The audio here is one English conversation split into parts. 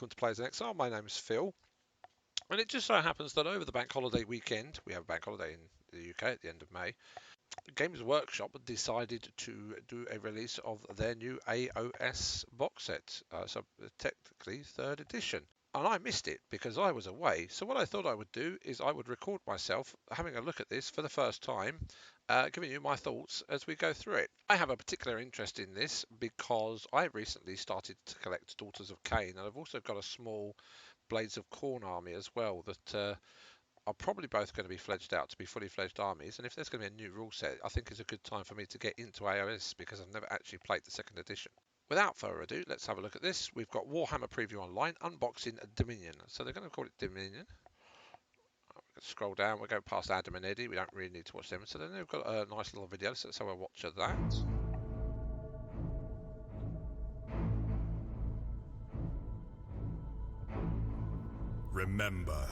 welcome to Players in Exile. My name is Phil, and it just so happens that over the bank holiday weekend, we have a bank holiday in the UK at the end of May, Games Workshop decided to do a release of their new AOS box set, so technically third edition. And I missed it because I was away. So what I thought I would do is I would record myself having a look at this for the first time, giving you my thoughts as we go through it. I have a particular interest in this because I recently started to collect Daughters of Cain, and I've also got a small Blades of Corn army as well that are probably both going to be fledged out to be fully fledged armies. And if there's going to be a new rule set, I think it's a good time for me to get into AOS because I've never actually played the second edition. Without further ado, let's have a look at this. We've got Warhammer Preview Online, Unboxing Dominion. So they're going to call it Dominion. Scroll down, we'll go past Adam and Eddie. We don't really need to watch them. So then they've got a nice little video, so let's have a watch of that. Remember.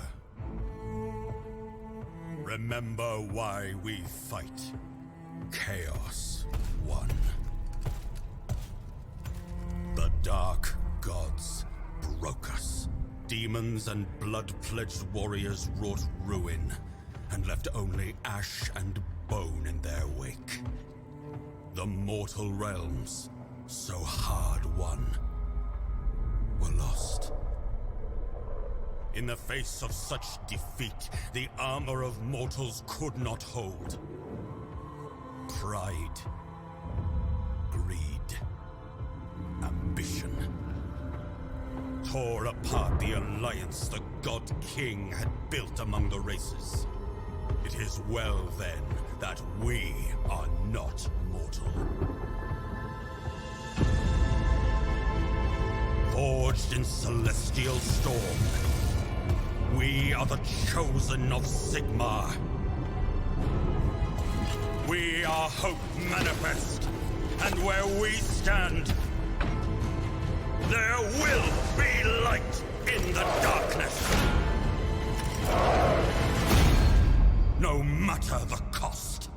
Remember why we fight. Chaos won. The Dark Gods broke us. Demons and blood-pledged warriors wrought ruin, and left only ash and bone in their wake. The mortal realms, so hard won, were lost. In the face of such defeat, the armor of mortals could not hold. Pride, greed, ambition tore apart the alliance the God King had built among the races. It is well, then, that we are not mortal. Forged in celestial storm, we are the chosen of Sigmar. We are hope manifest, and where we stand, there will be light in the darkness. No matter the cost.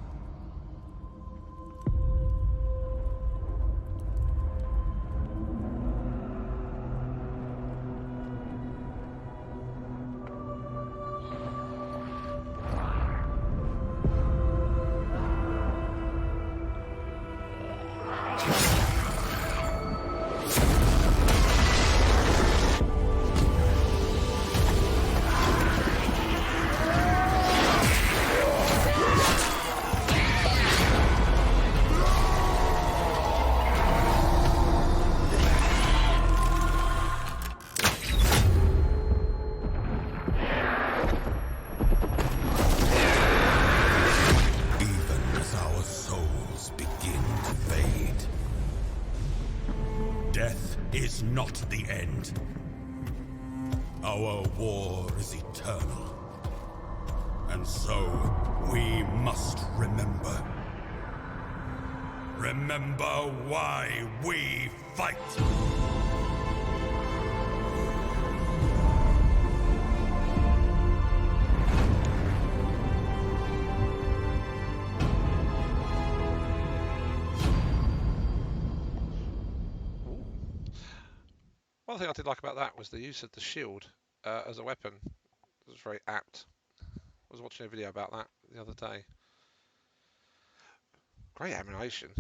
Death is not the end. Our war is eternal. And so, we must remember. Remember why we fight! One thing I did like about that was the use of the shield as a weapon. It was very apt. I was watching a video about that the other day. Great animation,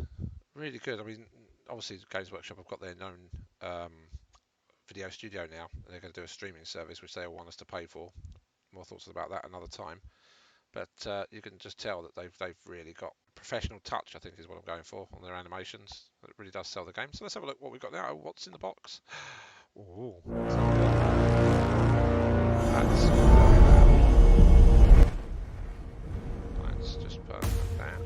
really good. I mean, obviously Games Workshop have got their known video studio now. They're going to do a streaming service, which they all want us to pay for. More thoughts about that another time. But you can just tell that they've really got professional touch, I think is what I'm going for, on their animations. It really does sell the game. So let's have a look what we've got now. What's in the box? Ooh, let's just put that down.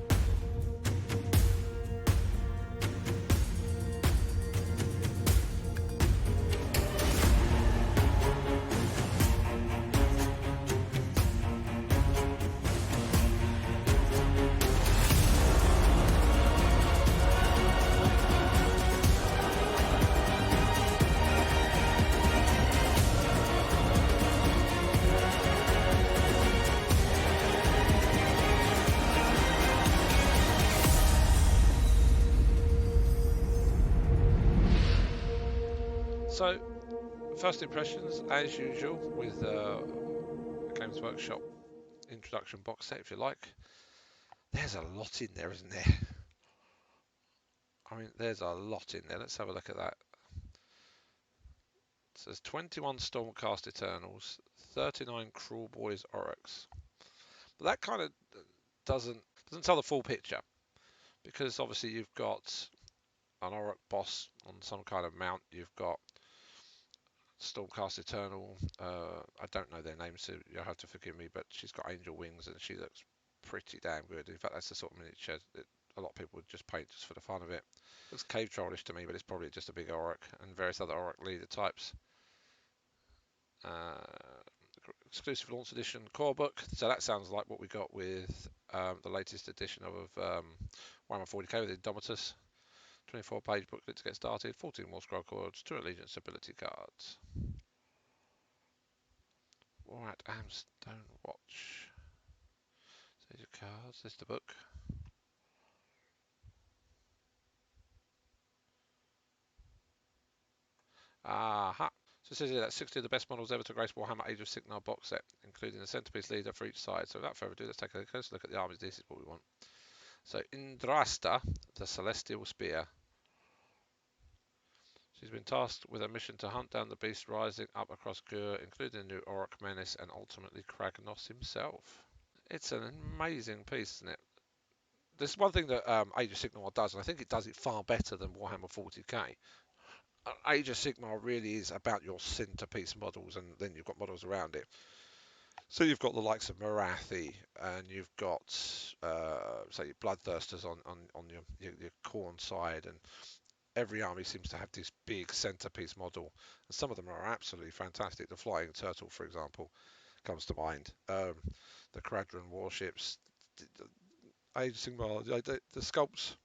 So, first impressions, as usual, with Games Workshop introduction box set, if you like. There's a lot in there, isn't there? I mean, there's a lot in there. Let's have a look at that. So there's 21 Stormcast Eternals, 39 Crawlboys Oryx. But that kind of doesn't tell the full picture, because obviously you've got an Oryx boss on some kind of mount. You've got Stormcast Eternal. I don't know their names, so you'll have to forgive me, but she's got angel wings and she looks pretty damn good. In fact, that's the sort of miniature that a lot of people would just paint just for the fun of it. Looks cave trollish to me, but it's probably just a big Oryx and various other Oryx leader types. Exclusive launch edition core book. So that sounds like what we got with the latest edition of Warhammer 40k with Indomitus. 24-page booklet to get started, 14 more scroll cords, 2 allegiance ability cards. Alright, Amstone Watch. There's your cards, there's the book. Aha! So it says here that 60 of the best models ever to grace Warhammer Age of Sigmar box set, including the centerpiece leader for each side. So without further ado, let's take a closer look at the armies. This is what we want. So Indrasta, the Celestial Spear. She's been tasked with a mission to hunt down the beast rising up across Gur, including the new Orc Menace and ultimately Kragnos himself. It's an amazing piece, isn't it? There's one thing that Age of Sigmar does, and I think it does it far better than Warhammer 40k. Age of Sigmar really is about your centerpiece models, and then you've got models around it. So you've got the likes of Marathi, and you've got, say, your Bloodthirsters on your Khorne side, and every army seems to have this big centerpiece model, and some of them are absolutely fantastic. The Flying Turtle, for example, comes to mind. The Kradron warships, Age of Sigmar, the sculpts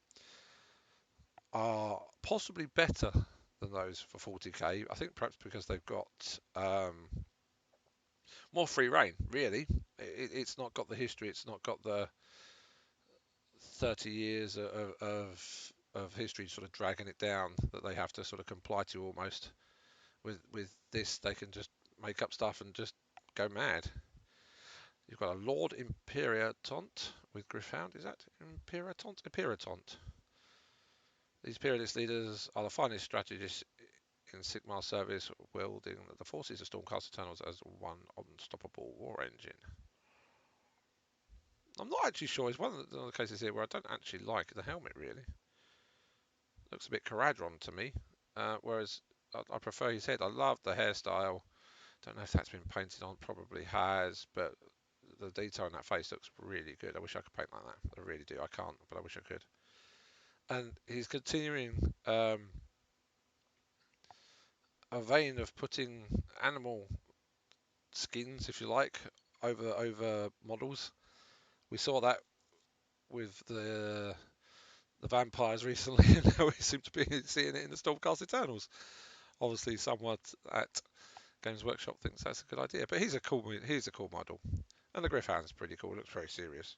are possibly better than those for 40k. I think perhaps because they've got more free reign. Really, it's not got the history. It's not got the 30 years of history sort of dragging it down that they have to sort of comply to almost. With this, they can just make up stuff and just go mad. You've got a Lord Imperatant with Griffhound. Is that Imperatant? Imperatant. These Imperialist leaders are the finest strategists in Sigmar service, wielding the forces of Stormcast Eternals as one unstoppable war engine. I'm not actually sure. It's one of the cases here where I don't actually like the helmet, really. Looks a bit Caradron to me, whereas I prefer his head. I love the hairstyle. Don't know if that's been painted on, probably has, but the detail in that face looks really good. I wish I could paint like that. I really do. I can't, but I wish I could. And he's continuing a vein of putting animal skins, if you like, over models. We saw that with the vampires recently, and now we seem to be seeing it in the Stormcast Eternals. Obviously, somewhat at Games Workshop thinks that's a good idea, but he's a cool model, and the Griffhound's pretty cool. Looks very serious.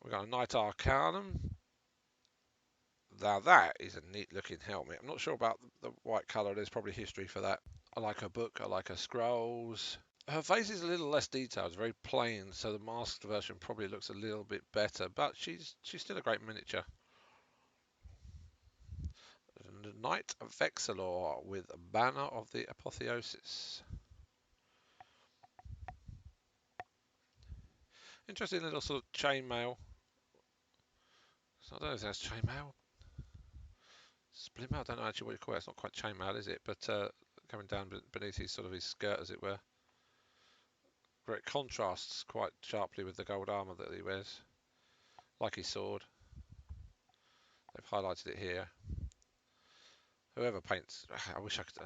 We've got a Knight Arcanum. Now that is a neat looking helmet. I'm not sure about the white colour. There's probably history for that. I like her book. I like her scrolls. Her face is a little less detailed. It's very plain, so the masked version probably looks a little bit better. But she's still a great miniature. The Knight of Vexilor with Banner of the Apotheosis. Interesting little sort of chainmail. So I don't know if that's chainmail. Split mail. I don't know actually what you call it. It's not quite chainmail, is it? But coming down beneath his sort of his skirt, as it were. Where it contrasts quite sharply with the gold armour that he wears, like his sword. They've highlighted it here. Whoever paints, I wish I could.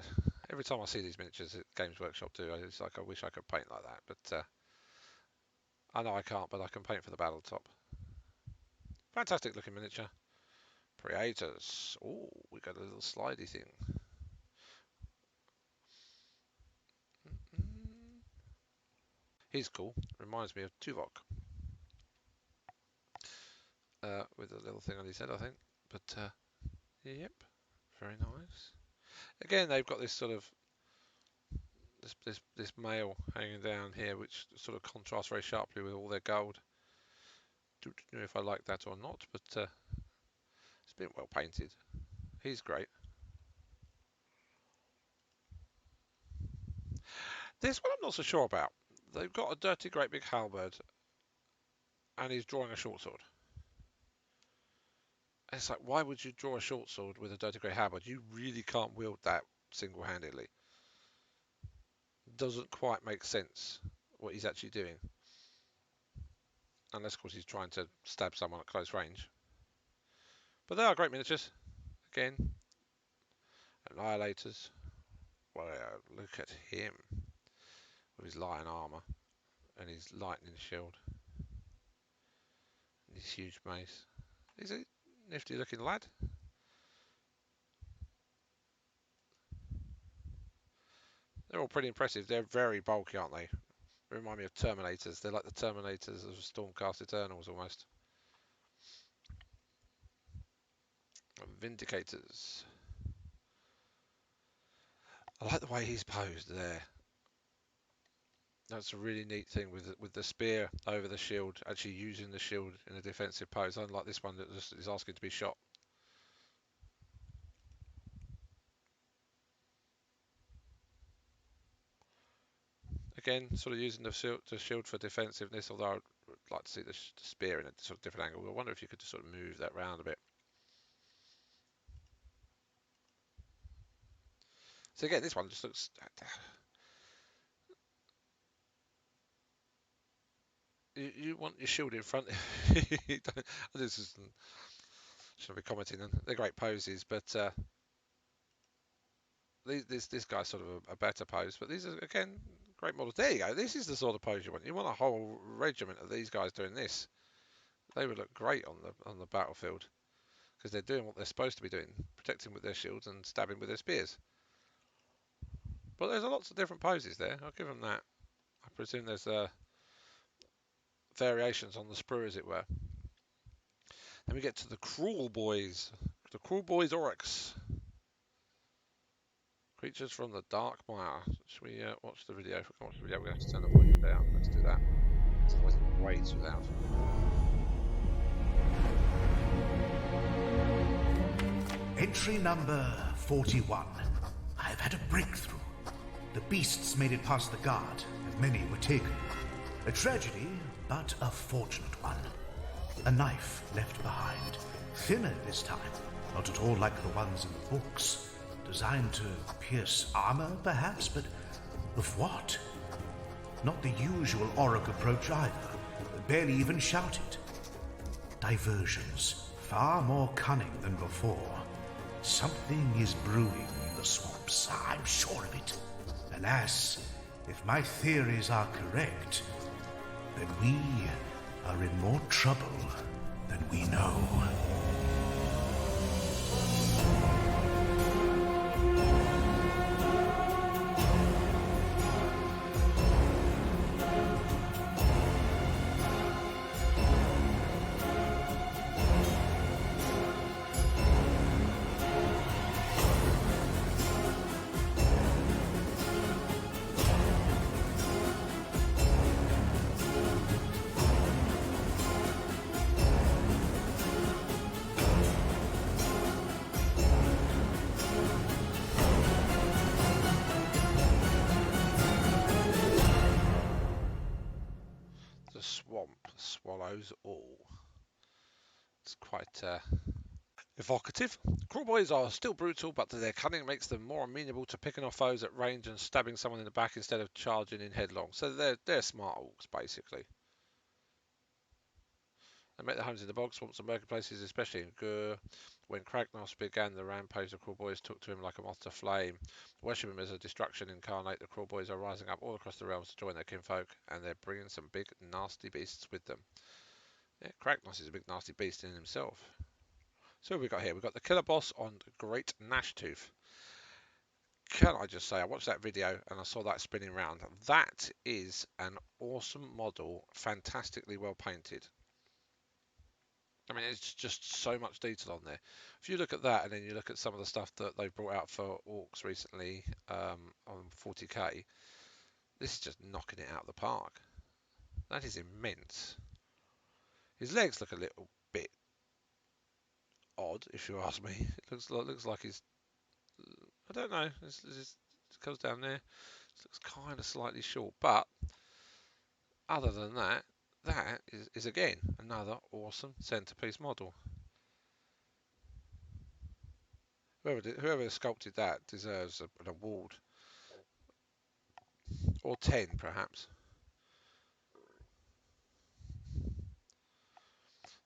Every time I see these miniatures at Games Workshop do, it's like I wish I could paint like that. But I know I can't, but I can paint for the battle top. Fantastic looking miniature. Praetors. Oh, we got a little slidey thing. He's cool. Reminds me of Tuvok. With a little thing on his head, I think. But yep, very nice. Again, they've got this sort of This male hanging down here, which sort of contrasts very sharply with all their gold. Don't know if I like that or not, but it's been well painted. He's great. This one I'm not so sure about. They've got a dirty, great big halberd, and he's drawing a short sword. It's like, why would you draw a short sword with a dirty grey halberd? You really can't wield that single-handedly. Doesn't quite make sense what he's actually doing. Unless, of course, he's trying to stab someone at close range. But they are great miniatures. Again, Annihilators. Well, look at him with his lion armour and his lightning shield and his huge mace. He's a nifty looking lad. They're all pretty impressive. They're very bulky, aren't they? They remind me of Terminators. They're like the Terminators of Stormcast Eternals almost. Vindicators. I like the way he's posed there. That's a really neat thing with the spear over the shield, actually using the shield in a defensive pose, unlike this one that just is asking to be shot. Again, sort of using the shield for defensiveness, although I'd like to see the spear in a sort of different angle. I wonder if you could just sort of move that round a bit. So again, this one just looks... You want your shield in front. This is, shouldn't be commenting on. They're great poses, but this guy's sort of a better pose. But these are, again, great models. There you go. This is the sort of pose you want. You want a whole regiment of these guys doing this. They would look great on the battlefield because they're doing what they're supposed to be doing, protecting with their shields and stabbing with their spears. But there's lots of different poses there. I'll give them that. I presume there's variations on the sprue, as it were. Then we get to the Crawlboys. The Crawlboys Oryx. Creatures from the Dark Mire. Should we watch the video? If we can watch the video, we're going to have to turn the volume down. Let's do that. It's always way too loud. Entry number 41. I've had a breakthrough. The beasts made it past the guard, and many were taken. A tragedy, but a fortunate one. A knife left behind. Thinner this time, not at all like the ones in the books. Designed to pierce armor, perhaps, but of what? Not the usual Auric approach either. Barely even shouted. Diversions, far more cunning than before. Something is brewing in the swamps, I'm sure of it. Alas, if my theories are correct, then we are in more trouble than we know. Swallows all. It's quite evocative. Crawlboys are still brutal, but their cunning makes them more amenable to picking off foes at range and stabbing someone in the back instead of charging in headlong. So they're smart orcs, basically. They make their homes in the bog, swamps and marketplaces, especially in Gur. When Kragnos began the rampage, the Crawlboys took to him like a moth to flame. Worship him as a destruction incarnate, the Crawlboys are rising up all across the realms to join their kinfolk, and they're bringing some big, nasty beasts with them. Yeah, Kragnos is a big, nasty beast in himself. So what have we got here? We've got the killer boss on Great Gnashtooth. Can I just say, I watched that video and I saw that spinning round. That is an awesome model, fantastically well painted. I mean, it's just so much detail on there. If you look at that, and then you look at some of the stuff that they've brought out for orcs recently on 40k, this is just knocking it out of the park. That is immense. His legs look a little bit odd, if you ask me. It looks like he's, I don't know. It goes down there. It looks kind of slightly short, but other than that, that is again another awesome centerpiece model. Whoever sculpted that deserves an award, or 10 perhaps.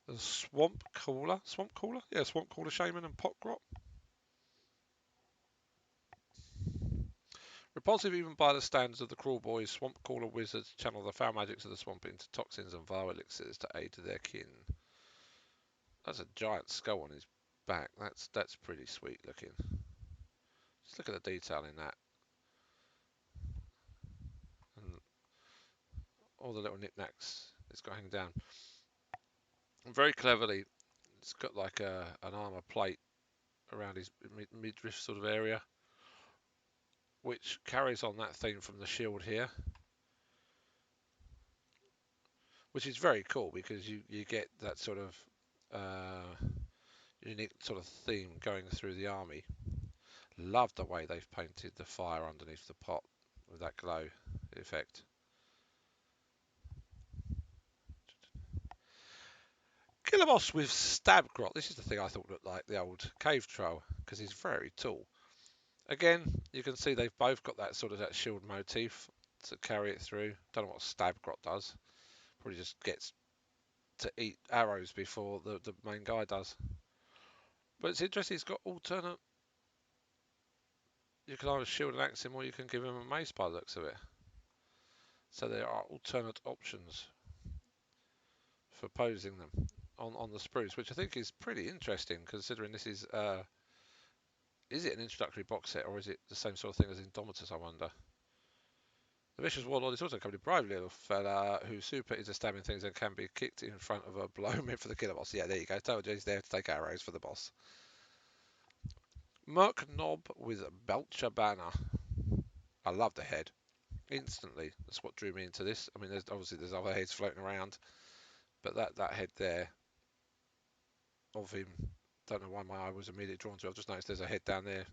The Swamp Cooler, yeah, Swamp Cooler Shaman and Pot Grot. Repulsive even by the standards of the Crawlboys, Swamp Cooler wizards channel the foul magics of the swamp into toxins and vile elixirs to aid their kin. That's a giant skull on his back. That's pretty sweet looking. Just look at the detail in that. And all the little knickknacks it's got hanging down. And very cleverly, it's got like an armor plate around his midriff sort of area, which carries on that theme from the shield here, which is very cool because you get that sort of unique sort of theme going through the army. Love the way they've painted the fire underneath the pot with that glow effect. Killer boss with stab grot. This is the thing I thought looked like the old cave troll because he's very tall. Again, you can see they've both got that sort of that shield motif to carry it through. Don't know what stab grot does. Probably just gets to eat arrows before the main guy does. But it's interesting. He's got alternate. You can either shield and axe him, or you can give him a mace by the looks of it. So there are alternate options for posing them on the spruce, which I think is pretty interesting considering this is it an introductory box set or is it the same sort of thing as Indomitus, I wonder. The Vicious Warlord is also a brave little fella whose super is at stabbing things and can be kicked in front of a blow meant for the killer boss. Yeah, there you go. Told you he's there to take arrows for the boss. Merc Knob with Belcher Banner. I love the head. Instantly, that's what drew me into this. I mean, there's other heads floating around, but that head there of him, don't know why my eye was immediately drawn to it. I've just noticed there's a head down there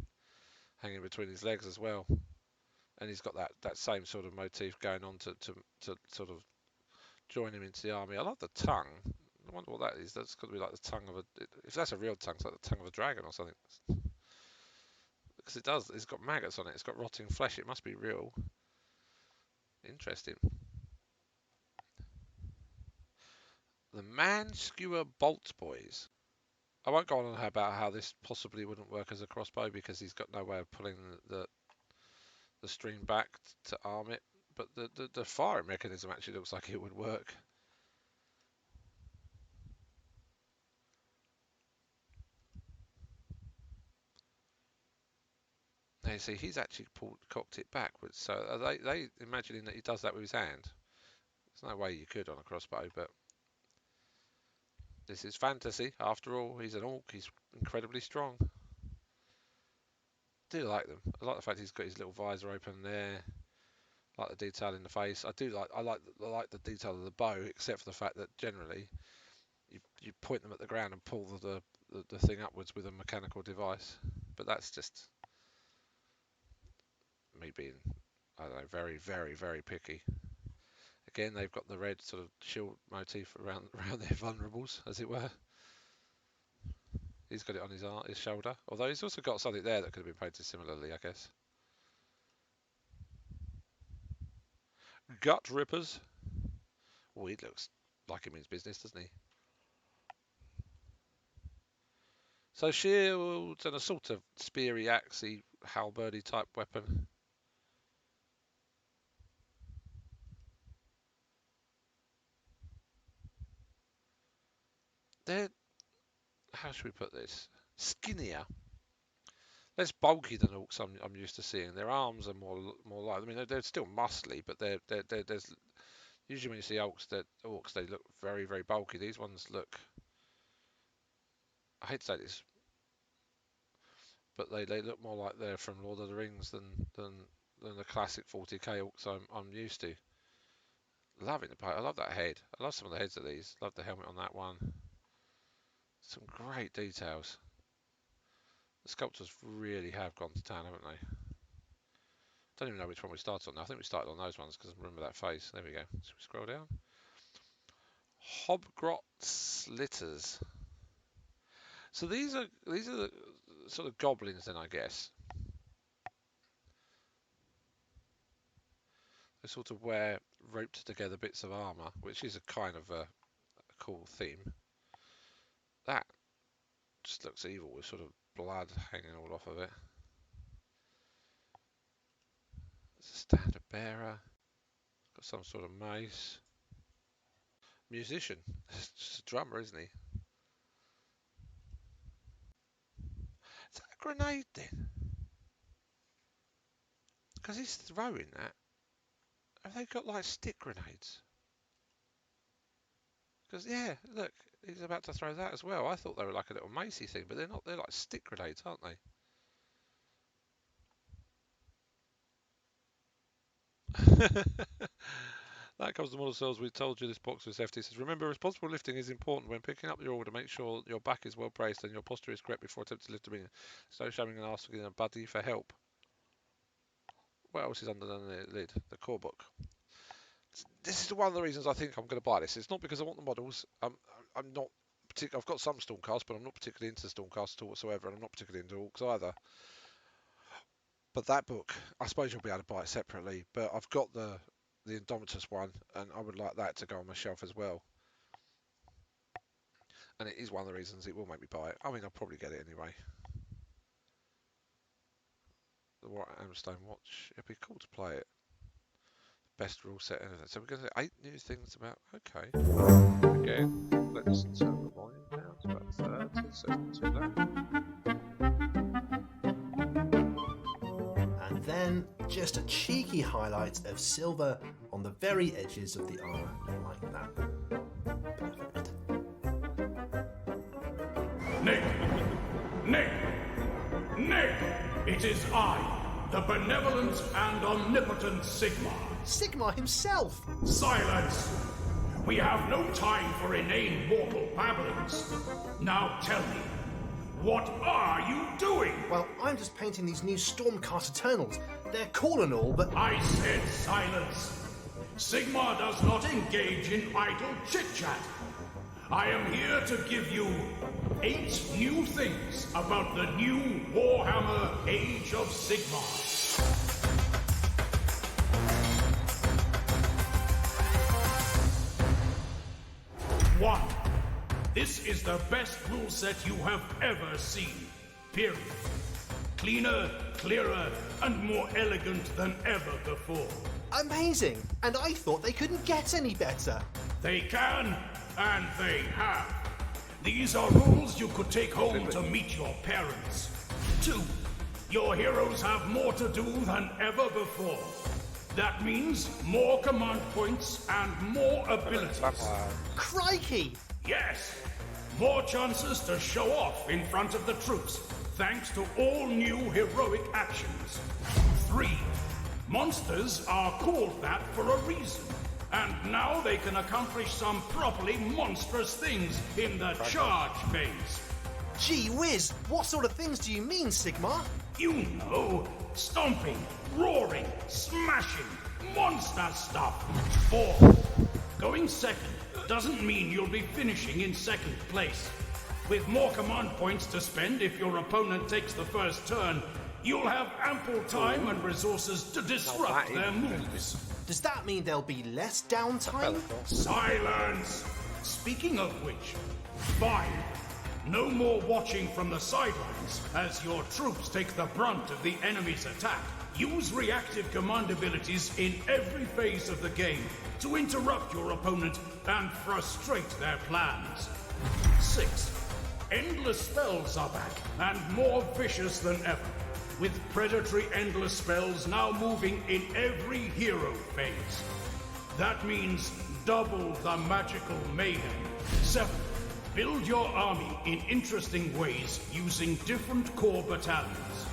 hanging between his legs as well, and he's got that same sort of motif going on to sort of join him into the army. I love the tongue. I wonder what that is. That's got to be like the tongue of a. If that's a real tongue, it's like the tongue of a dragon or something. Because it does. It's got maggots on it. It's got rotting flesh. It must be real. Interesting. The Man Skewer Bolt Boys. I won't go on about how this possibly wouldn't work as a crossbow because he's got no way of pulling the string back to arm it. But the firing mechanism actually looks like it would work. Now you see, he's actually cocked it backwards. So are they imagining that he does that with his hand? There's no way you could on a crossbow, but this is fantasy. After all, he's an orc. He's incredibly strong. I do like them. I like the fact he's got his little visor open there. I like the detail in the face. I like the detail of the bow, except for the fact that generally you point them at the ground and pull the thing upwards with a mechanical device. But that's just me being, I don't know, very, very, very picky. Again, they've got the red sort of shield motif around their vulnerables, as it were. He's got it on his shoulder, although he's also got something there that could have been painted similarly, I guess. Gut Rippers. Oh, he looks like he means business, doesn't he? So shields and a sort of speary, axey, halberdy type weapon. They're, how should we put this? Skinnier. Less bulky than orcs I'm used to seeing. Their arms are more light. I mean, they're still muscly, but there's usually when you see orcs they look very, very bulky. These ones look I hate to say this, but they look more like they're from Lord of the Rings than the classic 40k orcs I'm used to. Loving the paint. I love that head. I love some of the heads of these. Love the helmet on that one. Some great details. The sculptors really have gone to town, haven't they? Don't even know which one we started on. I think we started on those ones because I remember that face. There we go. Should we scroll down? Hobgrot Slitters. So these are the sort of goblins then, I guess. They sort of wear roped together bits of armour, which is a kind of a cool theme. That just looks evil with sort of blood hanging all off of it. It's a standard bearer. Got some sort of mace. Musician. Just a drummer, isn't he? Is that a grenade then? Because he's throwing that. Have they got like stick grenades? Because yeah, look, he's about to throw that as well. I thought they were like a little macey thing, but they're not. They're like stick grenades, aren't they? That covers the model cells. We told you this box was hefty. It says, remember, responsible lifting is important. When picking up your order, make sure your back is well braced and your posture is correct before attempting to lift the bin. So showing and asking a buddy for help. What else is under the lid? The core book. This is one of the reasons I think I'm going to buy this. It's not because I want the models. I'm not particular. I've got some Stormcast, but I'm not particularly into Stormcast at all whatsoever, and I'm not particularly into Orcs either. But that book, I suppose you'll be able to buy it separately. But I've got the Indomitus one, and I would like that to go on my shelf as well. And it is one of the reasons it will make me buy it. I mean, I'll probably get it anyway. The Warwick Amstone Watch. It'd be cool to play it. Best rule set anything. So we're going to say 8 new things about. Okay. Again, let's turn the volume down to about 30, so not too loud. And then just a cheeky highlight of silver on the very edges of the armour, like that. Perfect. Nay! Nay! Nay! It is I, the benevolent and omnipotent Sigmar. Sigmar himself! Silence! We have no time for inane mortal babblings. Now tell me, what are you doing? Well, I'm just painting these new Stormcast Eternals. They're cool and all, but... I said silence. Sigmar does not engage in idle chit-chat. I am here to give you 8 new things about the new Warhammer Age of Sigmar. 1. This is the best rule set you have ever seen. Period. Cleaner, clearer, and more elegant than ever before. Amazing! And I thought they couldn't get any better. They can, and they have. These are rules you could take home to meet your parents. 2. Your heroes have more to do than ever before. That means more command points and more abilities. Crikey! Yes! More chances to show off in front of the troops, thanks to all new heroic actions. 3. Monsters are called that for a reason. And now they can accomplish some properly monstrous things in the charge phase. Gee whiz, what sort of things do you mean, Sigmar? You know, stomping, roaring, smashing, monster stuff. 4. Going second doesn't mean you'll be finishing in second place. With more command points to spend if your opponent takes the first turn, you'll have ample time and resources to disrupt their moves. Does that mean there'll be less downtime? Silence! Speaking of which, 5. No more watching from the sidelines as your troops take the brunt of the enemy's attack. Use reactive command abilities in every phase of the game to interrupt your opponent and frustrate their plans. 6. Endless spells are back and more vicious than ever, with predatory endless spells now moving in every hero phase. That means double the magical mayhem. 7. Build your army in interesting ways using different core battalions.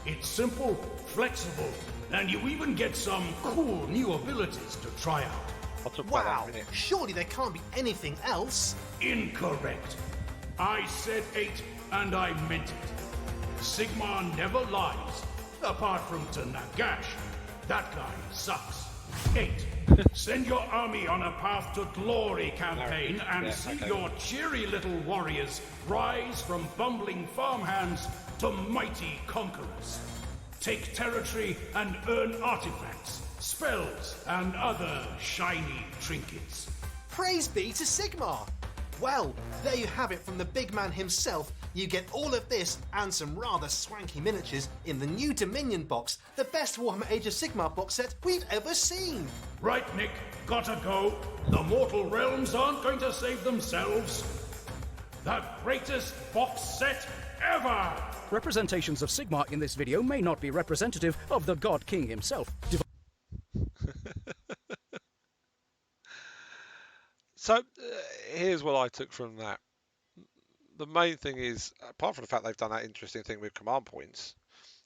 It's simple, flexible, and you even get some cool new abilities to try out. I'll talk about that Wow, in a minute. surely there can't be anything else. Incorrect. I said 8, and I meant it. Sigmar never lies, apart from to Nagash. That guy sucks. 8. Send your army on a path to glory campaign and see your cheery little warriors rise from bumbling farmhands to mighty conquerors. Take territory and earn artifacts, spells, and other shiny trinkets. Praise be to Sigmar! Well, there you have it from the big man himself. You get all of this and some rather swanky miniatures in the new Dominion box, the best Warhammer Age of Sigmar box set we've ever seen. Right, Nick, gotta go. The mortal realms aren't going to save themselves. The greatest box set ever! Representations of Sigmar in this video may not be representative of the God King himself. So here's what I took from that. The main thing is, apart from the fact they've done that interesting thing with command points,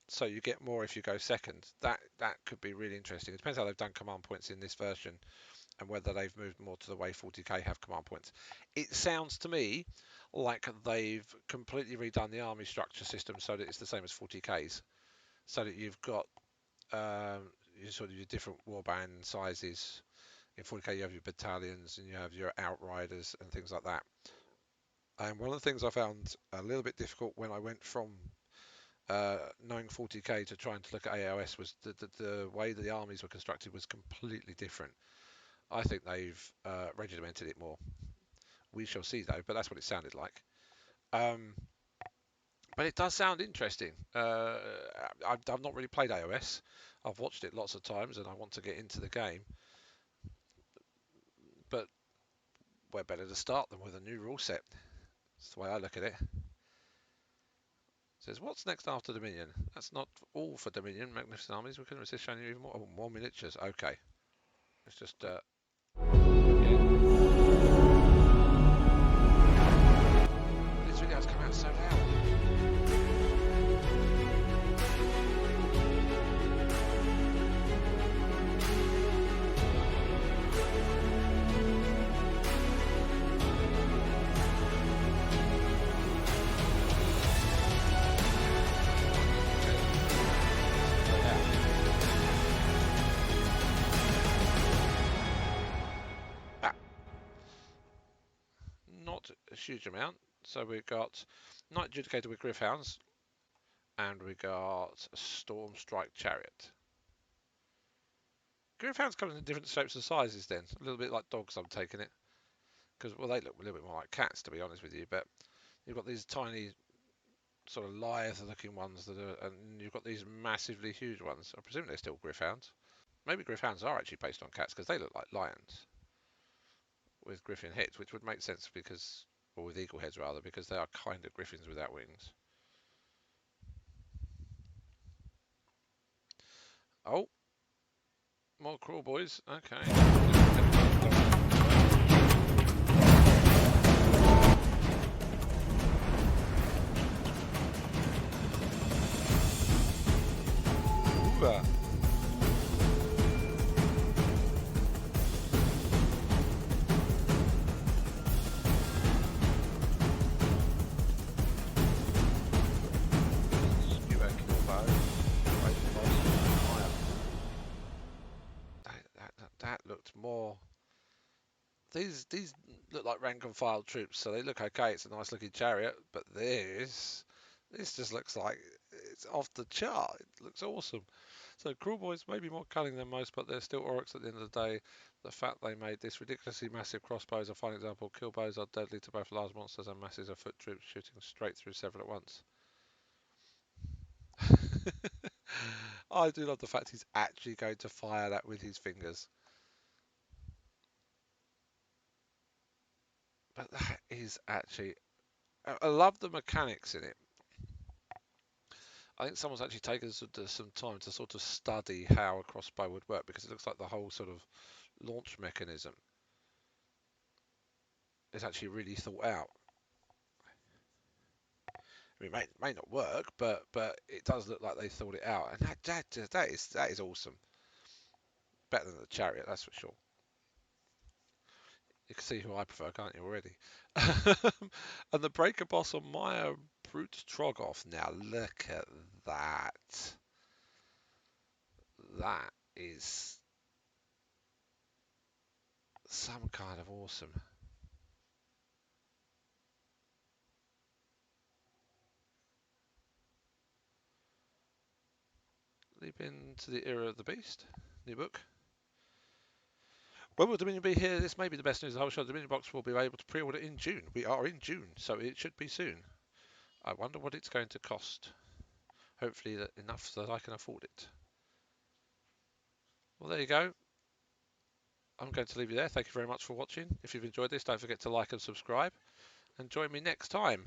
so you get more if you go second. That could be really interesting. It depends how they've done command points in this version and whether they've moved more to the way 40k have command points. It sounds to me like they've completely redone the army structure system so that it's the same as 40k's, so that you've got sort of your different warband sizes. In 40k you have your battalions and you have your outriders and things like that. And one of the things I found a little bit difficult when I went from knowing 40k to trying to look at AOS was the way that the armies were constructed was completely different. I think they've regimented it more. We shall see though, but that's what it sounded like. But it does sound interesting. I've not really played AOS. I've watched it lots of times and I want to get into the game. But we're better to start them with a new rule set. That's the way I look at it. It says, what's next after Dominion? That's not all for Dominion. Magnificent armies. We can resist showing you even more. Oh, more miniatures. Okay. Let's just... These videos come out so loud. Not a huge amount. So we've got Knight Adjudicator with Griffhounds, and we got Storm Strike Chariot. Griffhounds come in different shapes and sizes then, a little bit like dogs I'm taking it. Because, well, they look a little bit more like cats to be honest with you, but you've got these tiny sort of lithe looking ones that are, and you've got these massively huge ones. I presume they're still Griffhounds. Maybe Griffhounds are actually based on cats because they look like lions with griffin heads, which would make sense because, or with eagle heads rather, because they are kind of griffins without wings. Oh, more Crawlboys. Okay. Ooh. That looked more. These look like rank and file troops, so they look okay. It's a nice looking chariot, but this just looks like it's off the chart. It looks awesome. So Crawlboys may be more cunning than most, but they're still orcs at the end of the day. The fact they made this ridiculously massive crossbows a fine example. Kill bows are deadly to both large monsters and masses of foot troops, shooting straight through several at once. I do love the fact he's actually going to fire that with his fingers. But that is actually... I love the mechanics in it. I think someone's actually taken some time to sort of study how a crossbow would work, because it looks like the whole sort of launch mechanism is actually really thought out. I mean, it may not work, but it does look like they thought it out, and that is awesome. Better than the Chariot, that's for sure. You can see who I prefer, can't you, already? And the Breaker boss on Maya Brute Trogoth. Now look at that. That is some kind of awesome. Leap into the era of the beast. New book. When will Dominion be here? This may be the best news of the whole show. The Dominion box will be able to pre-order in June. We are in June, so it should be soon. I wonder what it's going to cost. Hopefully enough so that I can afford it. Well, there you go. I'm going to leave you there. Thank you very much for watching. If you've enjoyed this, don't forget to like and subscribe. And join me next time.